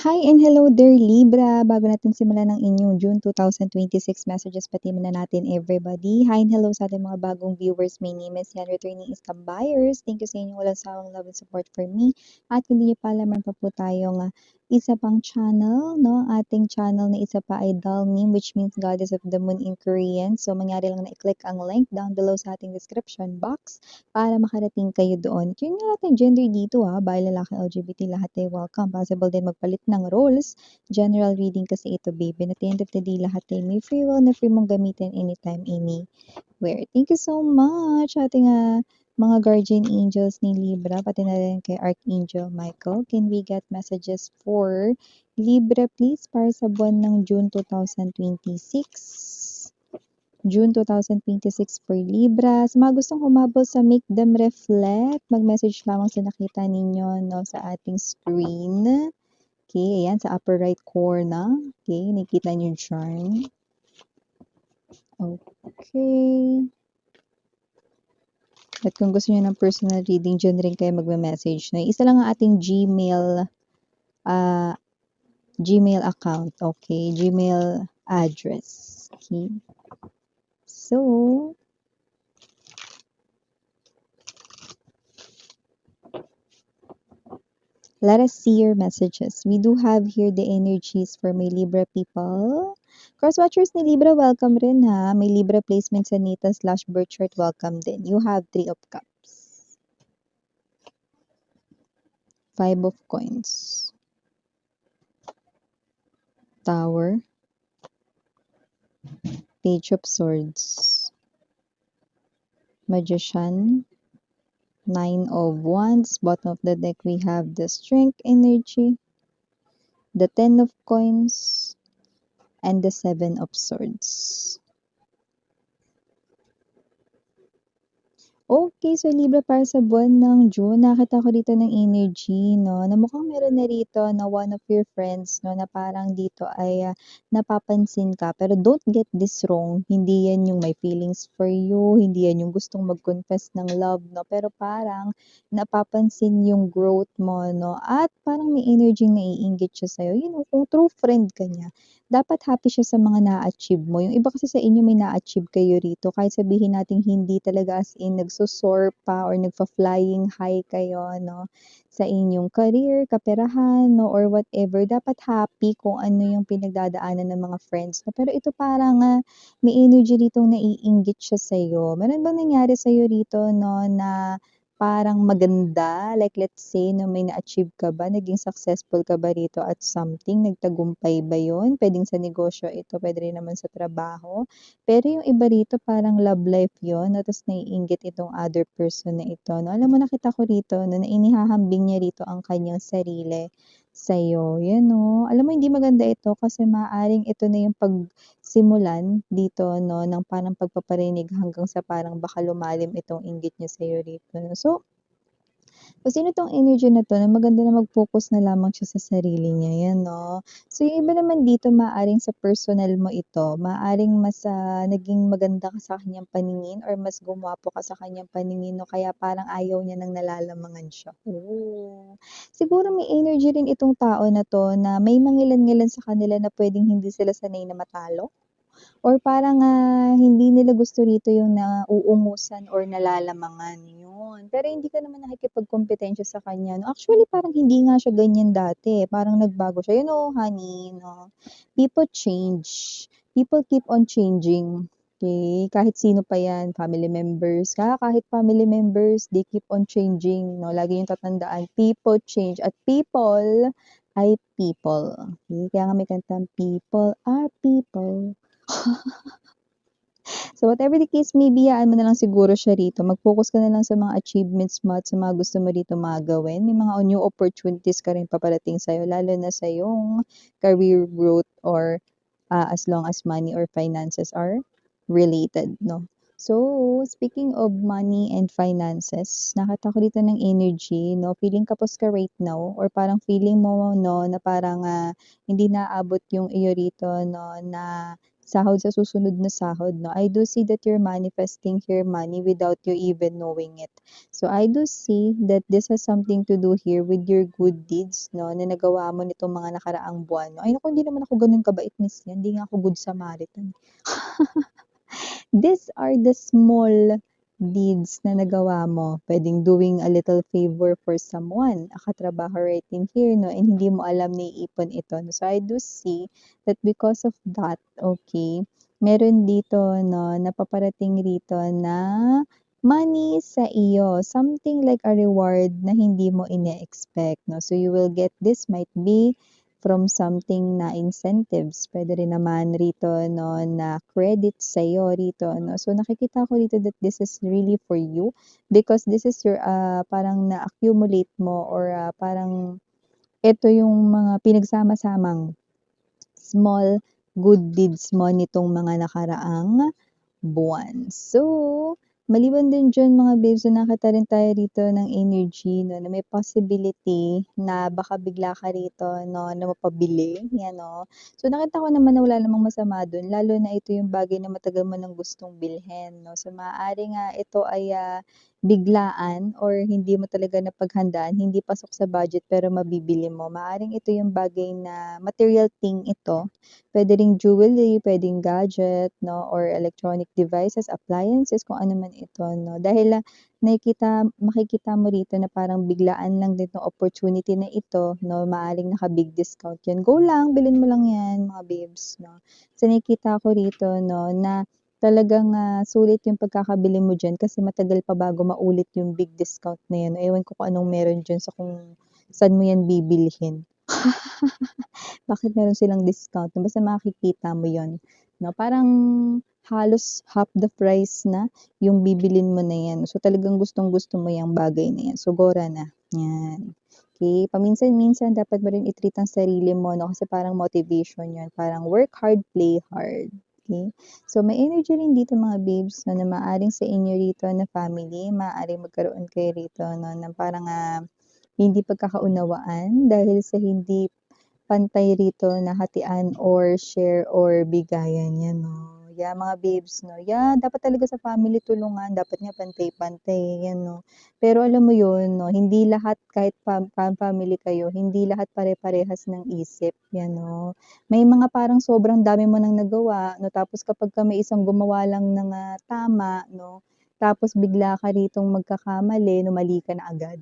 Hi and hello there Libra! Bago natin simulan ang inyong June 2026 messages, pati muna natin everybody. Hi and hello sa ating mga bagong viewers. My name is Yan, returning is buyers. Thank you sa inyong walang sawang love and support for me. At kung hindi niyo pa alam, meron pa po tayong isa pang channel, no? Ating channel na isa pa ay Dalnim, which means Goddess of the Moon in Korean. So, mangyari lang na i-click ang link down below sa ating description box para makarating kayo doon. At yun nga natin gender dito bahay, lalaki, LGBT, lahat ay welcome. Possible din magpalit ng roles. General reading kasi ito, baby. And at the end of the day, lahat ay may free will na free mong gamitin anytime, anywhere. Thank you so much ating mga guardian angels ni Libra, pati na rin kay Archangel Michael. Can we get messages for Libra, please, para sa buwan ng June 2026? June 2026 for Libra. Sa mga gustong humabol sa Make Them Reflect, mag-message lamang sa nakita ninyo no, sa ating screen. Okay, ayan, sa upper right corner. Okay, nakikita nyo dyan. Okay. At kung gusto niyo ng personal reading, dyan rin kayo magme-message. No? Isa lang ang ating Gmail account. Okay, Gmail address. Okay. So, let us see your messages. We do have here the energies for my Libra people. Cross-watchers ni Libra, welcome rin ha. May Libra placement sa Nita/birth chart, welcome din. You have 3 of Cups. 5 of Coins. Tower. Page of Swords. Magician. 9 of Wands. Bottom of the deck, we have the Strength energy. The 10 of Coins. And the 7 of Swords. Okay, so Libra, para sa buwan ng June, nakita ko dito ng energy, no, na mukhang meron na rito na one of your friends, no, na parang dito ay napapansin ka. Pero don't get this wrong, hindi yan yung may feelings for you, hindi yan yung gustong mag-confess ng love, no, pero parang napapansin yung growth mo, no, at parang may energy na naiinggit siya sa'yo. You know, kung true friend ka niya, dapat happy siya sa mga na-achieve mo. Yung iba kasi sa inyo may na-achieve kayo rito. Kahit sabihin natin hindi talaga as in nagsosoar pa or nagfa-flying high kayo, no? Sa inyong career, kaperahan, no? Or whatever. Dapat happy kung ano yung pinagdadaanan ng mga friends. No? Pero ito parang may energy rito naiinggit siya sa'yo. Meron bang nangyari sa'yo rito, no? Na parang maganda, like let's say, no, may na-achieve ka ba, naging successful ka ba rito at something, nagtagumpay ba yun? Pwedeng sa negosyo ito, pwede rin naman sa trabaho. Pero yung iba rito, parang love life yun, no? Tapos naiinggit itong other person na ito. No? Alam mo, nakita ko rito, no, na inihahambing niya rito ang kanyang sarili sa'yo. Yan, no? Alam mo, hindi maganda ito kasi maaaring ito na yung simulan dito, no, ng parang pagpaparinig hanggang sa parang baka lumalim itong inggit niya sa'yo rito. No? So, kung sino tong energy na to, na maganda na mag-focus na lamang siya sa sarili niya, yan, no? So, yung iba naman dito, maaring sa personal mo ito, maaring mas naging maganda ka sa kanyang paningin or mas gumwapo ka sa kanyang paningin, no? Kaya parang ayaw niya nang nalalamangan siya. Oh. Siguro may energy rin itong tao na to na may mangilan-ngilan sa kanila na pwedeng hindi sila sanay na matalo. Or parang hindi nila gusto rito yung nauungusan or nalalamangan, yun. Pero hindi ka naman nakikipagkompetensya sa kanya, no? Actually, parang hindi nga siya ganyan dati, parang nagbago siya. You know, honey, no? People change. People keep on changing. Okay? Kahit sino pa yan, family members. Kahit family members, they keep on changing, no? Lagi yung tatandaan, people change. At people ay people. Okay? Kaya nga may kantang, people are people. So, whatever the case may be, mo na lang siguro siya rito. Mag-focus ka na lang sa mga achievements mo at sa mga gusto mo rito magawin. May mga new opportunities ka rin paparating sa'yo, lalo na sa yung career growth or as long as money or finances are related, no? So, speaking of money and finances, nakita ko dito ng energy, no? Feeling kapos ka right now or parang feeling mo, no, na parang hindi naabot yung iyo rito, no, na sahod sa susunod na sahod, no? I do see that you're manifesting here money without you even knowing it. So I do see that this has something to do here with your good deeds, no, na nagawa mo nitong mga nakaraang buwan, no? Ay naku, hindi naman ako gano'n kabait, miss, hindi nga ako good Samaritan. These are the small deeds na nagawa mo. Puwedeng doing a little favor for someone, a katrabaho right in here, no, and hindi mo alam na iipon ito. So, I do see that because of that, okay, meron dito, no, na paparating rito na money sa iyo. Something like a reward na hindi mo ine-expect, no. So, you will get this might be from something na incentives. Puwede rin naman rito 'no, na credit sa'yo rito 'no. So, nakikita ko dito that this is really for you because this is your, parang na-accumulate mo or, parang eto yung mga pinagsama-samang small good deeds mo nitong mga nakaraang buwan. So, maliban din diyan mga babes, so nakita rin tayo rito ng energy 'no, na may possibility na baka bigla ka rito 'no, na mapabili, 'yan 'no. So, nakita ko naman na wala namang masama dun lalo na ito yung bagay na matagal mo ng gustong bilhin 'no. So, maaaring, ito ay, biglaan or hindi mo talaga napaghandaan, hindi pasok sa budget pero mabibili mo. Maaaring ito yung bagay na material thing ito. Puwede ring jewelry, puwedeng gadget 'no, or electronic devices, appliances, kung ano man ito 'no. Dahil, makikita mo rito na parang biglaan lang din 'tong opportunity na ito 'no, maaaring naka-big discount 'yan. Go lang, bilhin mo lang 'yan mga babes 'no. So, nakikita ko rito 'no, na talagang, sulit yung pagkakabili mo diyan kasi matagal pa bago maulit yung big discount na 'yan. Ewan ko kung anong meron diyan sa kung saan mo 'yan bibilhin. Bakit meron silang discount 'no, basta makikita mo yon 'no. Parang halos half the price na yung bibilin mo na 'yan. So, talagang gustong-gusto mo 'yang bagay na 'yan, so gora na, 'yan. Okey, paminsan-minsan dapat mo rin i-treat ang sarili mo 'no, kasi parang motivation 'yun, parang work hard, play hard, okey. So, may energy rin dito mga babes 'no, na maaaring sa inyo rito na family, maaaring magkaroon kayo rito 'no, ng parang, hindi pagkakaunawaan dahil sa hindi pantay rito na hatian or share or bigayan 'yan 'no. Yeah, mga babes 'no, yeah, dapat talaga sa family tulungan, dapat nga pantay-pantay 'yan 'no. Pero alam mo 'yun 'no, hindi lahat kahit family kayo, hindi lahat pare-parehas ng isip 'yan 'no. May mga parang sobrang dami mo ng nagawa 'no, tapos kapagka may isang gumawa lang ng, tama 'no, tapos bigla ka ritong magkakamali 'no, mali ka na agad.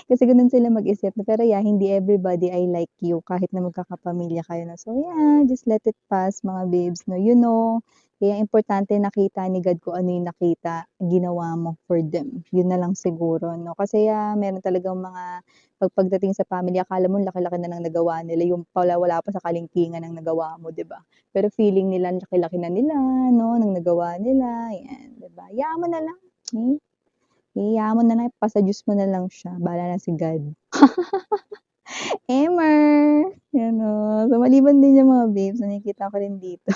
Kasi gano'n sila mag-isip pero yeah, hindi everybody ay like you kahit na magkakapamilya kayo na. So yeah, just let it pass mga babes 'no, you know, kaya importante nakita ni God kung ano yung nakita, ginawa mo for them. Yun na lang siguro 'no, kasi, meron talagang mga pagdating sa family akala mo laki-laki na ng nagawa nila, yung pala wala pa sa kalingkingan ng nagawa mo, 'di ba? Pero feeling nila laki-laki na nila 'no, ng nagawa nila, 'yan, 'di ba? Hayaan mo na lang, eh. Hayaan mo na lang, ipasa Diyos mo na lang siya, bahala na si God. Emer, yan o. So, maliban din yan mga babes, nakikita ko rin dito.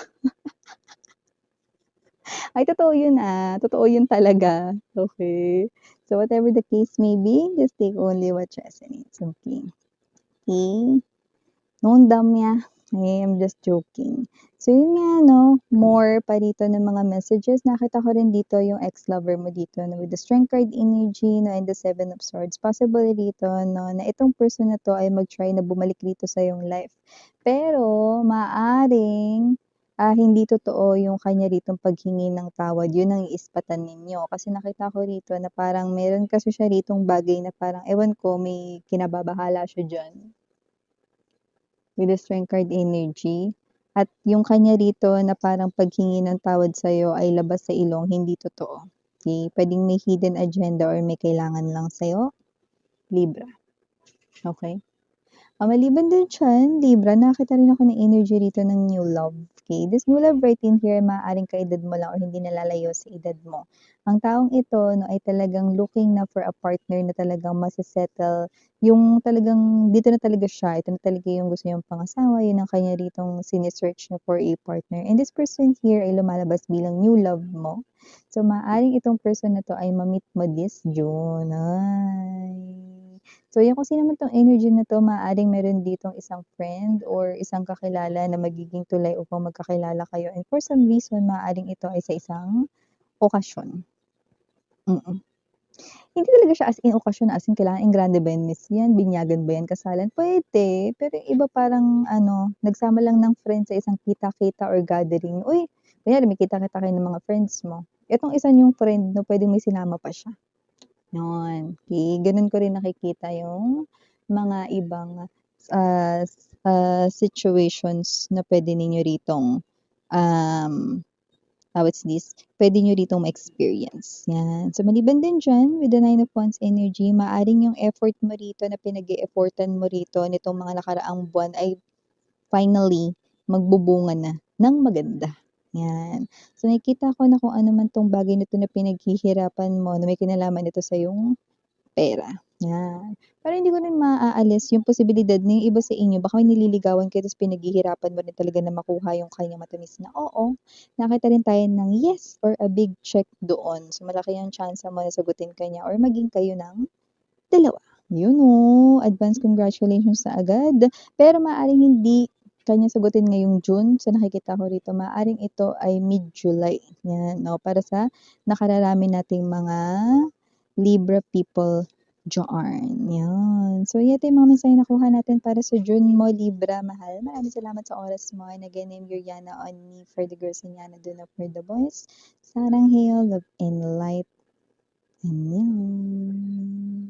Ay totoo yun, totoo yun talaga, okey. So, whatever the case may be, just take only what resonates, okey. Okey? Don't dumb ya. I am just joking. So yun nga 'no, more pa dito ng mga messages. Nakita ko rin dito yung ex-lover mo dito 'no, with the strength card energy 'no, and the 7 of swords. Possible dito 'no, na itong person na 'to ay mag-try na bumalik dito sa iyong life. Pero maaaring, hindi totoo yung kanya ritong paghingi ng tawad, yun ang iispatan ninyo. Kasi nakita ko rito na parang meron kasi siya ritong bagay na parang ewan ko, may kinababahala siya diyan. With the strength card energy. At yung kanya rito na parang paghingi ng tawad sa'yo ay labas sa ilong, hindi totoo. Okey, puwedeng may hidden agenda or may kailangan lang sa'yo, Libra, okey? Maliban din diyan, Libra, nakakita rin ako ng energy rito ng new love, okey? This new love right in here, maaaring kaedad mo lang or hindi nalalayo sa edad mo. Ang taong ito 'no, ay talagang looking na for a partner na talagang mase-settle, yung talagang dito na talaga siya, ito na talaga yung gusto niyang pangasawa, yun ang kanya ritong sine-search niya for a partner. And this person here ay lumalabas bilang new love mo. So, maaaring itong person na 'to ay ma-meet mo this June, ay. So, So, yan kung sino man 'tong energy na 'to maaaring meron ditong isang friend or isang kakilala na magiging tulay upang magkakilala kayo and for some reason maaaring ito ay sa isang okasyon. Mm. Hindi talaga siya as in okasyon na as in kailangan engrande ba yan, miss yan, binyagan ba yan, kasalan, puwede. Pero yung iba parang ano, nagsama lang ng friends sa isang kita-kita or gathering. Uy, kunyari may kita-kita kayo ng mga friends mo. Etong isa niyong friend 'no, puwedeng may sinama pa siya, yun. Gano'n ko rin nakikita yung mga ibang, situations na puwede ninyo ritong, um what's this, puwede niyo ritong ma-experience, 'yan. So, maliban din diyan with the Nine of Wands energy, maaaring yung effort mo rito na pinag-e-effortan mo rito nitong mga nakaraang buwan ay finally magbubunga na ng maganda, 'yan. So, nakikita ko na kung ano man 'tong bagay na 'to na pinaghihirapan mo na may kinalaman ito sa iyong pera, 'yan. Pero hindi ko rin maaalis yung posibilidad na yung iba sa inyo baka may nililigawan kayo ta's pinaghihirapan mo rin talaga na makuha yung kanyang matamis na oo. Nakita rin tayo ng yes or a big check doon. So, malaki yung tsansa mo na sagutin ka niya or maging kayo ng dalawa. Yun oh, advance congratulations na agad. Pero maaaring hindi ka niya sagutin ngayong June. So, nakikita ko rito maaaring ito ay mid-July, 'yan 'no, para sa nakararami nating mga Libra people diyaan, 'yan. So, ito yung mga mensahe nakuha natin para sa June mo, Libra, mahal. Maraming salamat sa oras mo and again, I'm Yuriana on me for the girls and Yana do not for the boys. Sarang hail, love and light, and yun.